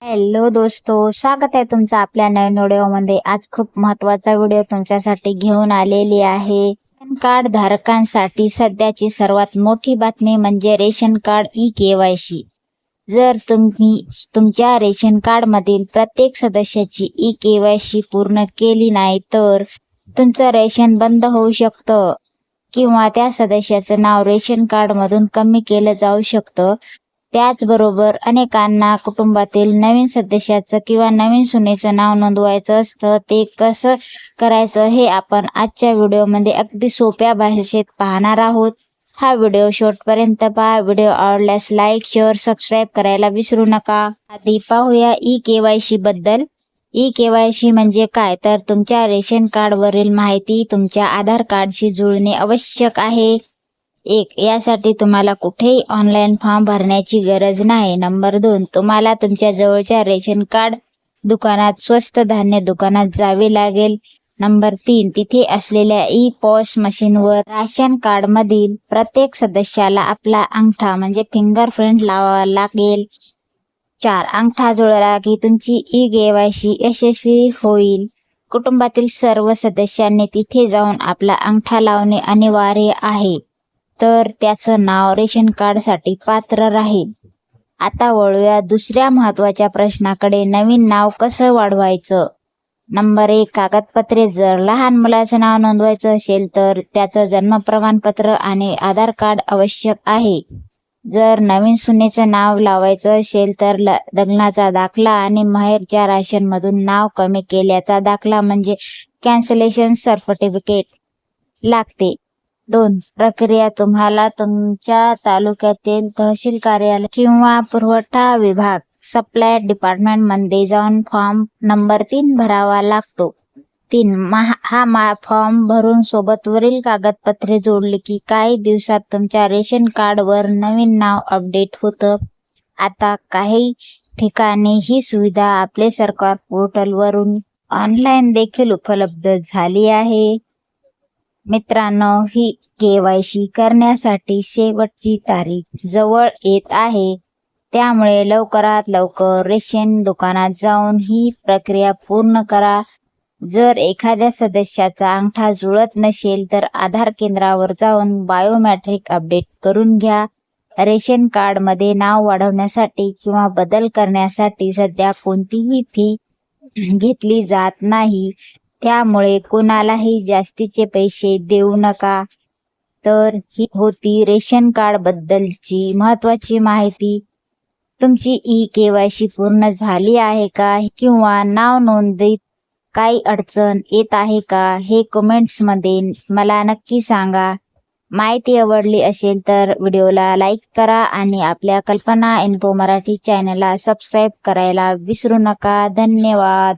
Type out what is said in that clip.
Hello दोस्तों, स्वागत आहे तुमचं आपल्या नवीन व्हिडिओमध्ये। आज खूप महत्त्वाचा व्हिडिओ तुमच्यासाठी घेऊन आलेली आहे। रेशन कार्ड धारकांसाठी सध्याची सर्वात मोठी बातमी म्हणजे रेशन कार्ड ई-केवायसी। जर तुम्ही तुमच्या रेशन कार्ड मधील प्रत्येक सदस्याची ई-केवायसी पूर्ण केली नाही तर तुमचं रेशन बंद होऊ शकतं किंवा त्या सदस्याचं नाव रेशन कार्ड मधून कमी केलं जाऊ शकतं। त्याचबरोबर अनेकांना कुटुंबातील नवीन सदस्याचं किंवा नवीन सुनेचं नाव नोंदवायचं असतं। ते कसं करायचं हे आपण आजच्या व्हिडिओमध्ये अगदी सोप्या भाषेत पाहणार आहोत। हा व्हिडिओ शेवटपर्यंत पहा। व्हिडिओ आवडल्यास लाईक, शेअर, सबस्क्राईब करायला विसरू नका। आधी पाहूया ई-केवायसी बद्दल। ई-केवायसी म्हणजे काय तर तुमच्या रेशन कार्ड वरील माहिती तुमच्या आधार कार्डशी जुळणे आवश्यक आहे। यासाठी तुम्हाला कुठेही ऑनलाईन फॉर्म भरण्याची गरज नाही। नंबर 2, तुम्हाला तुमच्या जवळच्या रेशन कार्ड दुकानात, स्वस्त धान्य दुकानात जावे लागेल। नंबर 3, तिथे असलेल्या ई-पॉस मशीनवर राशन कार्ड मधील प्रत्येक सदस्याला आपला अंगठा म्हणजे फिंगरप्रिंट लावावा लागेल। 4, अंगठा जुळला की तुमची ई-केवायसी यशस्वी होईल। कुटुंबातील सर्व सदस्यांनी तिथे जाऊन आपला अंगठा लावणे अनिवार्य आहे, तर त्याचं नाव रेशन कार्डसाठी पात्र राहील। आता वळूया दुसऱ्या महत्त्वाच्या प्रश्नाकडे, नवीन नाव कसं वाढवायचं? नंबर 1, कागदपत्रे। जर लहान मुलाचं नाव नोंदवायचं असेल तर त्याचं जन्म प्रमाणपत्र आणि आधार कार्ड आवश्यक आहे। जर नवीन सुनेचं नाव लावायचं असेल तर लग्नाचा दाखला आणि माहेरच्या राशनमधून नाव कमी केल्याचा दाखला म्हणजे कॅन्सलेशन सर्टिफिकेट लागते। 2, प्रक्रिया। तुम्हाला तुमच्या तालुक्यातील तहसील कार्यालय किंवा पुरवठा विभाग सप्लाय डिपार्टमेंट मध्ये जाऊन फॉर्म नंबर 3 भरावा लागतो। 3, हा फॉर्म भरून सोबत वरील कागदपत्रे जोडली की काही दिवसात तुमच्या रेशन कार्ड वर नवीन नाव अपडेट होतं। आता काही ठिकाणी ही सुविधा आपले सरकार पोर्टल वरून ऑनलाईन देखील उपलब्ध झाली आहे। मित्रांनो, ही केवायसी करण्यासाठी शेवटची तारीख जवळ येत आहे, त्यामुळे लवकरात लवकर रेशन दुकानात जाऊन ही प्रक्रिया पूर्ण करा। जर एखाद्या सदस्याचा अंगठा जुळत नसेल तर आधार केंद्रावर जाऊन बायोमेट्रिक अपडेट करून घ्या। रेशन कार्ड मध्ये नाव वाढवण्यासाठी किंवा बदल करण्यासाठी सध्या कोणतीही फी घेतली जात नाही, त्यामुळे कोणालाही जास्तीचे पैसे देऊ नका। तर ही होती रेशन कार्ड बद्दलची महत्त्वाची माहिती। तुमची ई-केवायसी पूर्ण झाली आहे का किंवा नाव नोंदणीत काही अडचण येत आहे का हे कमेंट्स मध्ये मला नक्की सांगा। माहिती आवडली असेल तर व्हिडिओला लाईक करा आणि आपल्या कल्पना इन्फो मराठी चॅनलला सबस्क्राईब करायला विसरू नका। धन्यवाद।